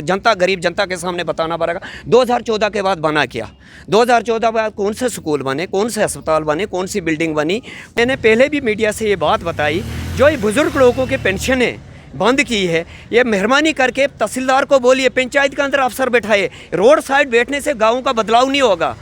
जनता, गरीब जनता के सामने बताना पड़ेगा 2014 के बाद बना क्या, 2014 के बाद कौन से स्कूल बने, कौन से अस्पताल बने, कौन सी बिल्डिंग बनी। मैंने पहले भी मीडिया से ये बात बताई, जो ये बुज़ुर्ग लोगों के पेंशनें बंद की है, ये मेहरबानी करके तहसीलदार को बोलिए पंचायत के अंदर अफसर बैठाए। रोड साइड बैठने से गाँव का बदलाव नहीं होगा।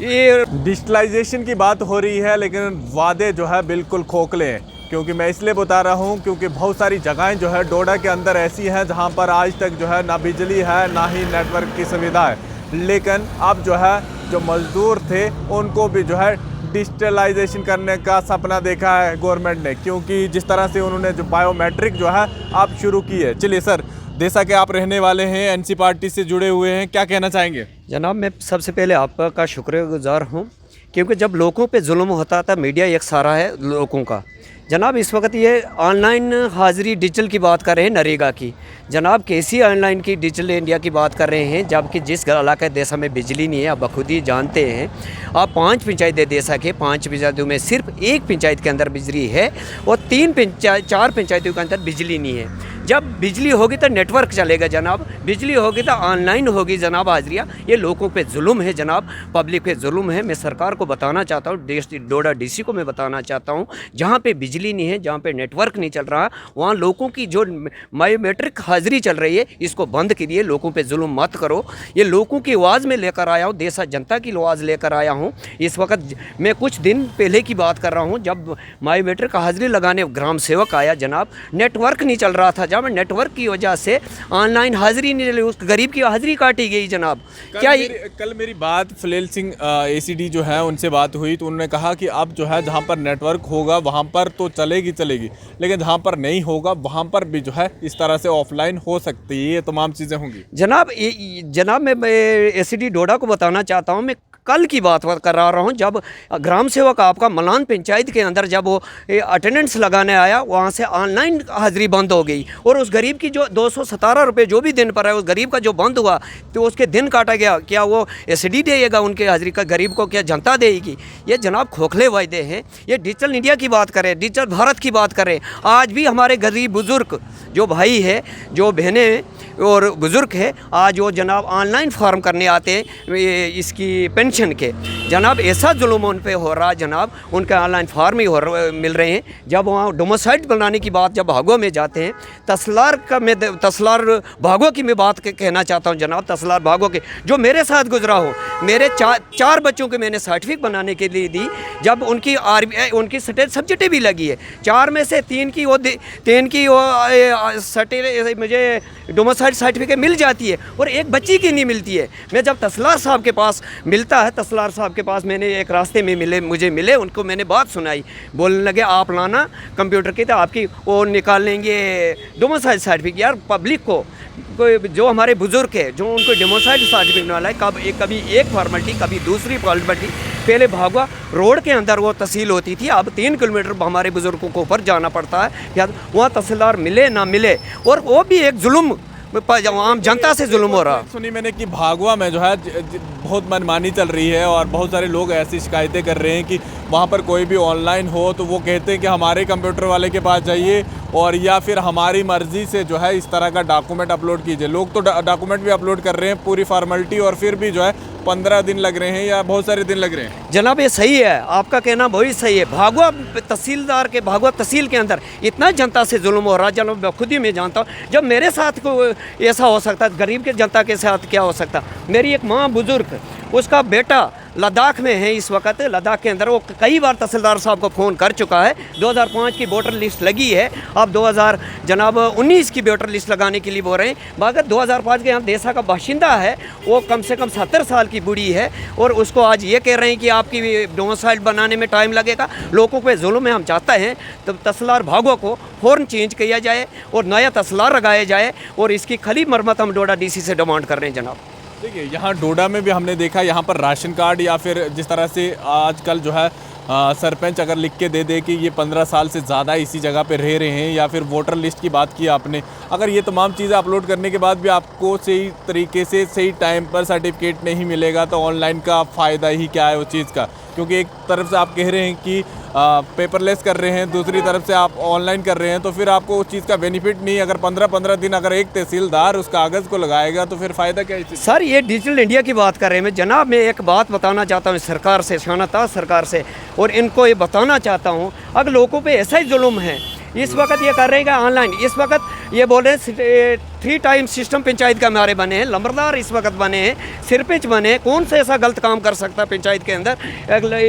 ये डिजिटलाइजेशन की बात हो रही है, लेकिन वादे जो है बिल्कुल खोखले हैं। क्योंकि मैं इसलिए बता रहा हूं क्योंकि बहुत सारी जगहें जो है डोडा के अंदर ऐसी हैं जहां पर आज तक जो है ना बिजली है ना ही नेटवर्क की सुविधा है। लेकिन अब जो है जो मज़दूर थे उनको भी जो है डिजिटलाइजेशन करने का सपना देखा है गवर्नमेंट ने, क्योंकि जिस तरह से उन्होंने जो बायोमेट्रिक जो है अब शुरू की है। चलिए सर, जैसा कि आप रहने वाले हैं, एनसी पार्टी से जुड़े हुए हैं, क्या कहना चाहेंगे? जनाब, मैं सबसे पहले आपका शुक्रगुजार हूँ, क्योंकि जब लोगों पे जुल्म होता था मीडिया एक सहारा है लोगों का। जनाब, इस वक्त ये ऑनलाइन हाज़िरी डिजिटल की बात कर रहे हैं, नरेगा की। जनाब, कैसी ऑनलाइन की डिजिटल इंडिया की बात कर रहे हैं, जबकि जिस इलाके देश में बिजली नहीं है, आप बखुद ही जानते हैं। आप 5 पंचायतें दे सके, 5 पंचायतों में सिर्फ 1 पंचायत के अंदर बिजली है और 4 पंचायतों के अंदर बिजली नहीं है। जब बिजली होगी तो नेटवर्क चलेगा जनाब, बिजली होगी तो ऑनलाइन होगी जनाब हाज़िरियाँ। ये लोगों पे जुल्म है जनाब, पब्लिक पे जुल्म है। मैं सरकार को बताना चाहता हूँ, डोडा डीसी को मैं बताना चाहता हूँ, जहाँ पे बिजली नहीं है, जहाँ पे नेटवर्क नहीं चल रहा, वहाँ लोगों की जो बायोमेट्रिक हाज़िरी चल रही है, इसको बंद कीजिए। लोगों पे जुल्म मत करो। ये लोगों की आवाज़ में लेकर आया हूँ, देश जनता की आवाज़ लेकर आया हूँ। इस वक्त मैं कुछ दिन पहले की बात कर रहा हूँ, जब बायोमेट्रिक हाज़िरी लगाने ग्राम सेवक आया जनाब, नेटवर्क नहीं चल रहा था। जब नेटवर्क की वजह से ऑनलाइन हाज़िरी नहीं चली, उस गरीब की हाज़िरी काटी गई जनाब। कल मेरी बात फलेल सिंह एसीडी जो है उनसे बात हुई, तो उन्होंने कहा कि अब जो है जहाँ पर नेटवर्क होगा वहाँ पर तो चलेगी, लेकिन जहाँ पर नहीं होगा वहाँ पर भी जो है इस तरह से ऑफलाइन हो सकती है, ये तमाम चीज़ें होंगी। जनाब, मैं एसीडी डोडा को बताना चाहता हूँ, मैं कल की बात कर रहा हूँ, जब ग्राम सेवक आपका मलान पंचायत के अंदर जब वो अटेंडेंस लगाने आया, वहाँ से ऑनलाइन हाज़िरी बंद हो गई और उस गरीब की जो 217 रुपये जो भी दिन पर है, उस गरीब का जो बंद हुआ तो उसके दिन काटा गया। क्या वो एसडी देगा उनके हाज़िरी का? गरीब को क्या जनता देगी? ये जनाब खोखले वायदे हैं। ये डिजिटल इंडिया की बात करें, डिजिटल भारत की बात करें, आज भी हमारे गरीब बुज़ुर्ग जो भाई है, जो बहनें और बुज़ुर्ग है, आज वो जनाब ऑनलाइन फॉर्म करने आते हैं इसकी पेंशन के। जनाब, ऐसा जुल्म उन पे हो रहा जनाब, उनके ऑनलाइन फॉर्म ही मिल रहे हैं। जब वहाँ डोमिसाइल बनाने की बात जब भागो में जाते हैं, तसलार भागो की मैं बात कहना चाहता हूँ जनाब। तसलार भागो के जो मेरे साथ गुजरा हो, मेरे 4 बच्चों के मैंने सर्टिफिकेट बनाने के लिए दी, जब उनकी स्टेट सब्जेक्टें भी लगी है, 4 में से 3 की मुझे डोमिसाइल सर्टिफिकेट मिल जाती है और एक बच्ची की नहीं मिलती है। मैं जब तसलार साहब के पास मिलता है, तसलार साहब के पास मैंने एक रास्ते में मुझे मिले, उनको मैंने बात सुनाई, बोलने लगे आप लाना कंप्यूटर की, तो आपकी वो निकाल लेंगे डोमिसाइल सर्टिफिकेट। यार, पब्लिक को जो हमारे बुज़ुर्ग है, जो उनको डोमिसाइल सर्टिफिकेट वाला है, कभी एक फॉर्मेलिटी, कभी दूसरी फॉर्मेलिटी। पहले भागवा रोड के अंदर वो तहसील होती थी, अब 3 किलोमीटर हमारे बुज़ुर्गों को ऊपर जाना पड़ता है। या वहाँ तहसीलदार मिले ना मिले, और वो भी एक जुल्म, आम जनता से जुल्म हो रहा। सुनी मैंने कि भागवा में जो है बहुत मनमानी चल रही है और बहुत सारे लोग ऐसी शिकायतें कर रहे हैं कि वहाँ पर कोई भी ऑनलाइन हो तो वो कहते हैं कि हमारे कंप्यूटर वाले के पास जाइए, और या फिर हमारी मर्ज़ी से जो है इस तरह का डॉक्यूमेंट अपलोड कीजिए। लोग तो डॉक्यूमेंट भी अपलोड कर रहे हैं पूरी फॉर्मेलिटी, और फिर भी जो है 15 दिन लग रहे हैं या बहुत सारे दिन लग रहे हैं। जनाब, ये सही है, आपका कहना वही सही है। भागवा तहसील के अंदर इतना जनता से जुल्म हो रहा है, जनाब खुद ही मैं जानता हूँ। जब मेरे साथ को ऐसा हो सकता है, गरीब के जनता के साथ क्या हो सकता? मेरी एक माँ बुज़ुर्ग, उसका बेटा लद्दाख में है इस वक्त, लद्दाख के अंदर। वो कई बार तहसीलदार साहब को फ़ोन कर चुका है। 2005 की वोटर लिस्ट लगी है, अब 2019 की वोटर लिस्ट लगाने के लिए बोल रहे हैं। मगर 2005 के यहाँ देशा का बाशिंदा है, वो कम से कम 70 साल की बूढ़ी है, और उसको आज ये कह रहे हैं कि आपकी डोमिसाइल बनाने में टाइम लगेगा। लोगों पे जुल्म है। हम चाहते हैं तो तहसीलदार भागो को फ़ौरन चेंज किया जाए और नया तहसीलदार लगाया जाए, और इसकी खली मरम्मत हम डोडा डीसी से डिमांड कर रहे हैं जनाब। देखिए, यहाँ डोडा में भी हमने देखा, यहाँ पर राशन कार्ड या फिर जिस तरह से आजकल जो है सरपंच अगर लिख के दे दे कि ये 15 साल से ज़्यादा इसी जगह पे रह रहे हैं, या फिर वोटर लिस्ट की बात की आपने, अगर ये तमाम चीज़ें अपलोड करने के बाद भी आपको सही तरीके से सही टाइम पर सर्टिफिकेट नहीं मिलेगा, तो ऑनलाइन का फ़ायदा ही क्या है उस चीज़ का? क्योंकि एक तरफ से आप कह रहे हैं कि पेपरलेस कर रहे हैं, दूसरी तरफ से आप ऑनलाइन कर रहे हैं, तो फिर आपको उस चीज़ का बेनिफिट नहीं। अगर 15-15 दिन अगर एक तहसीलदार उस कागज़ को लगाएगा तो फिर फ़ायदा क्या है? सर ये डिजिटल इंडिया की बात कर रहे हैं। मैं जनाब मैं एक बात बताना चाहता हूँ सरकार से, शानताज सरकार से, और इनको ये बताना चाहता हूँ, अगर लोगों पे ऐसा ही जुल्म है इस वक्त ये कर रहे हैं ऑनलाइन, इस वक्त ये बोल रहे हैं 3 टाइम सिस्टम पंचायत का हमारे बने हैं, लंबरदार इस वक्त बने हैं, सिरपंच बने हैं। कौन सा ऐसा गलत काम कर सकता है पंचायत के अंदर?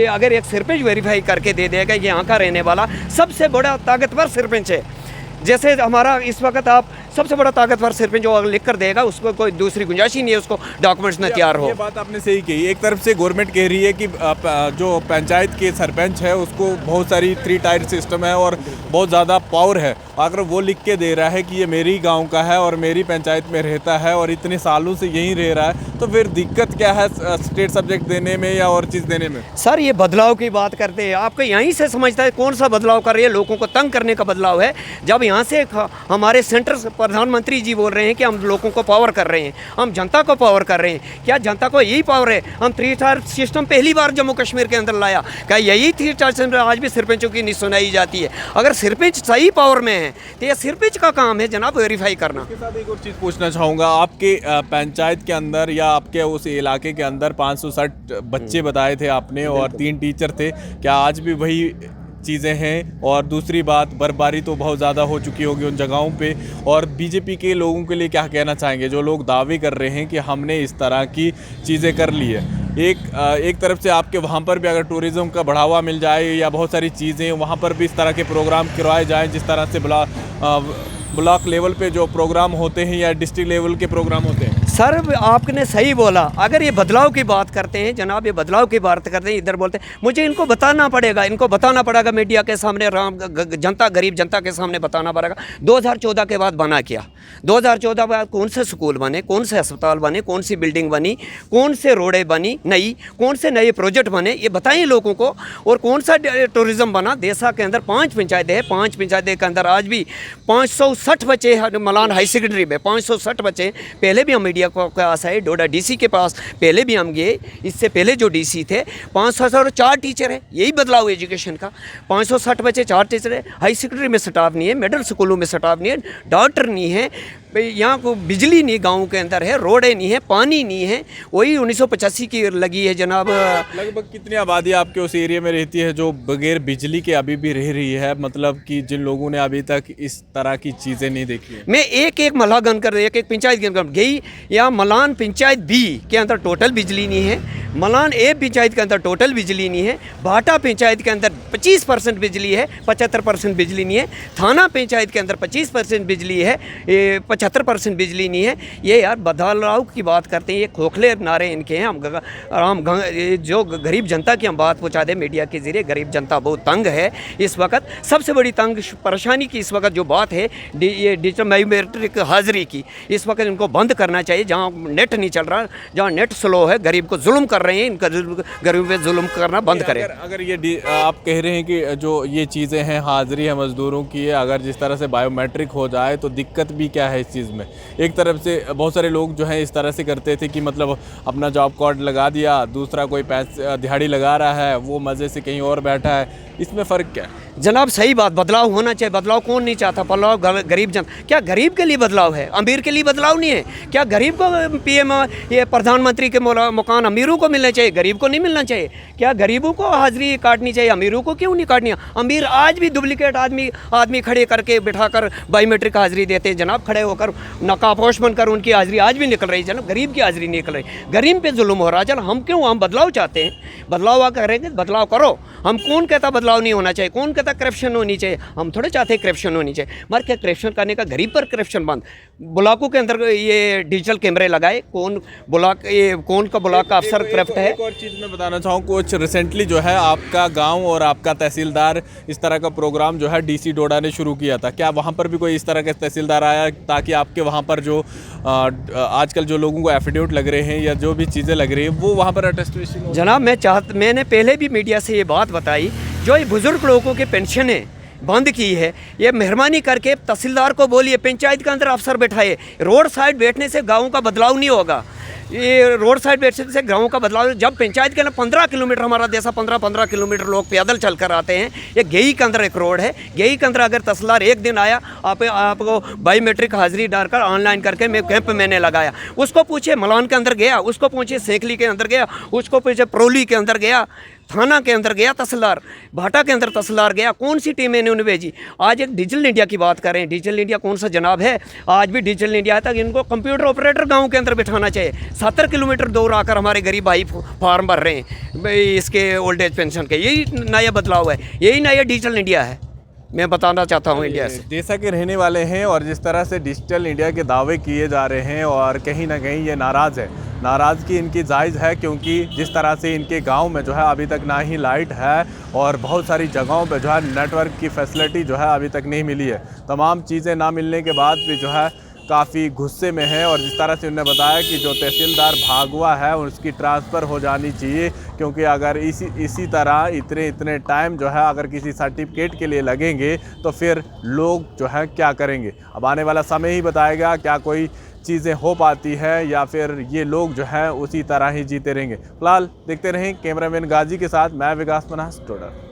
अगर एक सिरपंच वेरीफाई करके दे देगा ये यहाँ का रहने वाला सबसे बड़ा ताकतवर सिरपंच है, जैसे हमारा इस वक्त आप सबसे बड़ा ताकतवर सिरपंच जो लिख कर देगा उसको कोई दूसरी गुंजाइश ही नहीं है उसको डॉक्यूमेंट्स में तैयार हो। ये बात आपने सही कही। एक तरफ से गवर्नमेंट कह रही है कि जो पंचायत के सरपंच है उसको बहुत सारी 3 टायर सिस्टम है और बहुत ज़्यादा पावर है। अगर वो लिख के दे रहा है कि ये मेरी गांव का है और मेरी पंचायत में रहता है और इतने सालों से यहीं रह रहा है, तो फिर दिक्कत क्या है स्टेट सब्जेक्ट देने में या और चीज़ देने में? सर ये बदलाव की बात करते हैं, आपको यहीं से समझता है कौन सा बदलाव कर रही है? लोगों को तंग करने का बदलाव है। जब यहाँ से हमारे सेंटर प्रधानमंत्री जी बोल रहे हैं कि हम लोगों को पावर कर रहे हैं, हम जनता को पावर कर रहे हैं, क्या जनता को यही पावर है? हम 3 टायर सिस्टम पहली बार जम्मू कश्मीर के अंदर लाया, क्या यही 3 टायर सिस्टम आज भी सिरपंचों की नहीं सुनाई जाती है? अगर सिरपंच सही पावर में है तो यह सिरपंच का काम है जनाब वेरीफाई करना। इसके साथ एक और चीज़ पूछना चाहूँगा, आपके पंचायत के अंदर या आपके उस इलाके के अंदर 560 बच्चे बताए थे आपने और 3 टीचर थे, क्या आज भी वही चीज़ें हैं? और दूसरी बात, बर्फबारी तो बहुत ज़्यादा हो चुकी होगी उन जगहों पे, और बीजेपी के लोगों के लिए क्या कहना चाहेंगे जो लोग दावे कर रहे हैं कि हमने इस तरह की चीज़ें कर ली है? एक तरफ से आपके वहाँ पर भी अगर टूरिज़्म का बढ़ावा मिल जाए या बहुत सारी चीज़ें वहाँ पर भी इस तरह के प्रोग्राम करवाए जाएँ, जिस तरह से ब्लॉक लेवल पे जो प्रोग्राम होते हैं या डिस्ट्रिक्ट लेवल के प्रोग्राम होते हैं। सर आपने सही बोला। अगर ये बदलाव की बात करते हैं जनाब, ये बदलाव की बात करते हैं, इधर बोलते हैं मुझे इनको बताना पड़ेगा मीडिया के सामने, जनता गरीब जनता के सामने बताना पड़ेगा। 2014 के बाद बना क्या? 2014 के बाद कौन से स्कूल बने, कौन से अस्पताल बने, कौन सी बिल्डिंग बनी, कौन से रोडें बनी नई, कौन से नए प्रोजेक्ट बने, ये बताइए लोगों को। और कौन सा टूरिज़्म बना? देसा के अंदर 5 पंचायतें हैं, 5 पंचायतें के अंदर आज भी 560 बच्चे मलान हाई सेकेंडरी में 560 बच्चे। पहले भी हम मीडिया को पास आए, डोडा डीसी के पास पहले भी हम गए, इससे पहले जो डीसी थे 504 टीचर है। यही बदलाव एजुकेशन का। 560 बच्चे, 4 टीचर है, हाई सेकेंडरी में स्टाफ नहीं है, मिडिल स्कूलों में स्टाफ नहीं है, डॉक्टर नहीं है, यहाँ को बिजली नहीं गांव के अंदर है, रोडें नहीं है, पानी नहीं है। वही 1985 की लगी है जनाब। लगभग कितनी आबादी आपके उस एरिया में रहती है जो बगैर बिजली के अभी भी रह रही है, मतलब कि जिन लोगों ने अभी तक इस तरह की चीज़ें नहीं देखी है? मैं एक मल्ला गन कर एक पंचायत गन कर गई, या मलान पंचायत बी के अंदर टोटल बिजली नहीं है, मलान ए पंचायत के अंदर टोटल बिजली नहीं है, भाटा पंचायत के अंदर 25% बिजली है, 75% बिजली नहीं है, थाना पंचायत के अंदर 25% बिजली है, 75% बिजली नहीं है। ये यार बदलाव की बात करते हैं, ये खोखले नारे इनके हैं। हम जो गरीब जनता की हम बात पहुँचा दें मीडिया के जरिए, गरीब जनता बहुत तंग है इस वक्त। सबसे बड़ी तंग परेशानी की इस वक्त जो बात है ये डिजिटल बायोमेट्रिक हाजिरी की, इस वक्त इनको बंद करना चाहिए। जहाँ नेट नहीं चल रहा, जहाँ नेट स्लो है, गरीब को जुल्म कर रहे हैं, इनका गरीब पे जुल्म करना बंद करें। अगर ये आप कह रहे हैं कि जो ये चीज़ें हैं हाजिरी है मज़दूरों की है, अगर जिस तरह से बायोमेट्रिक हो जाए तो दिक्कत भी क्या है इस चीज़ में? एक तरफ से बहुत सारे लोग जो हैं इस तरह से करते थे कि मतलब अपना जॉब कार्ड लगा दिया, दूसरा कोई पैसे दिहाड़ी लगा रहा है, वो मज़े से कहीं और बैठा है, इसमें फ़र्क क्या है? जनाब सही बात, बदलाव होना चाहिए। बदलाव कौन नहीं चाहता? बदलाव गरीब जन, क्या गरीब के लिए बदलाव है? अमीर के लिए बदलाव नहीं है क्या? गरीब को पीएम ये प्रधानमंत्री के मकान अमीरों को मिलने चाहिए, गरीब को नहीं मिलना चाहिए क्या? गरीबों को हाजिरी काटनी चाहिए, अमीरों को क्यों नहीं काटनी? अमीर आज भी डुप्लीकेट आदमी खड़े करके बिठाकर बायोमेट्रिक हाजिरी देते हैं जनाब, खड़े होकर नकाबपोश बनकर उनकी हाजिरी आज भी निकल रही है जनाब, गरीब की हाजिरी निकल रही है। गरीब पे जुल्म हो रहा है। चल हम बदलाव चाहते हैं, बदलाव करेंगे, बदलाव करो। हम कौन कहता बदलाव नहीं होना चाहिए? कौन कहता करप्शन होनी चाहिए? हम थोड़े चाहते करप्शन होनी चाहिए, मगर क्या करप्शन करने का? गरीब पर करप्शन बंद। ब्लॉकों के अंदर ये डिजिटल कैमरे लगाए, कौन का ब्लॉक का अफसर करप्ट है? एक और चीज़ मैं बताना चाहूँ, कुछ रिसेंटली जो है आपका गांव और आपका तहसीलदार इस तरह का प्रोग्राम जो है डीसी डोडा ने शुरू किया था, क्या वहाँ पर भी कोई इस तरह का तहसीलदार आया ताकि आपके वहाँ पर जो आजकल जो लोगों को एफिडेविट लग रहे हैं या जो भी चीज़ें लग रही है वो वहाँ पर अटेस्टेशन हो? जनाब मैंने पहले भी मीडिया से ये बात बताई, जो ये बुजुर्ग लोगों के पेंशनें बंद की है, ये मेहरबानी करके तहसीलदार को बोलिए पंचायत के अंदर अफसर बैठाए। रोड साइड बैठने से गाँव का बदलाव नहीं होगा। ये रोड साइड बेसिस से गाँव का बदलाव। जब पंचायत के ना 15 किलोमीटर हमारा देश 15 किलोमीटर लोग पैदल चल कर आते हैं। ये गेई के अंदर एक रोड है, गेई के अंदर अगर तहसीलदार एक दिन आया, आपको बायोमेट्रिक हाजिरी डालकर ऑनलाइन करके मैं कैंप मैंने लगाया, उसको पूछे मलान के अंदर गया, उसको पूछे सेखली के अंदर गया, उसको पूछे प्रोली के अंदर गया, थाना के अंदर गया तहसीलदार, भाटा के अंदर तहसीलदार गया, कौन सी टीम मैंने उन्हें भेजी। आज एक डिजिटल इंडिया की बात करें, डिजिटल इंडिया कौन सा जनाब है, आज भी डिजिटल इंडिया है, तक इनको कंप्यूटर ऑपरेटर गांव के अंदर बिठाना चाहिए। 70 किलोमीटर दूर आकर हमारे गरीब भाई फॉर्म भर रहे हैं भाई इसके ओल्ड एज पेंशन के। यही नया बदलाव है, यही नया डिजिटल इंडिया है, मैं बताना चाहता हूँ इंडिया से। जैसा कि रहने वाले हैं और जिस तरह से डिजिटल इंडिया के दावे किए जा रहे हैं, और कहीं ना कहीं ये नाराज़ है, नाराज़गी इनकी जायज़ है, क्योंकि जिस तरह से इनके गांव में जो है अभी तक ना ही लाइट है और बहुत सारी जगहों पे जो है नेटवर्क की फैसिलिटी जो है अभी तक नहीं मिली है। तमाम चीज़ें ना मिलने के बाद भी जो है काफ़ी गुस्से में है। और जिस तरह से उन्होंने बताया कि जो तहसीलदार भागवा है उसकी ट्रांसफ़र हो जानी चाहिए, क्योंकि अगर इसी तरह इतने टाइम जो है अगर किसी सर्टिफिकेट के लिए लगेंगे तो फिर लोग जो है क्या करेंगे। अब आने वाला समय ही बताएगा क्या कोई चीज़ें हो पाती है या फिर ये लोग जो है उसी तरह ही जीते रहेंगे। फिलहाल देखते रहें। कैमरामैन गाजी के साथ मैं विकास मनास, टोडर।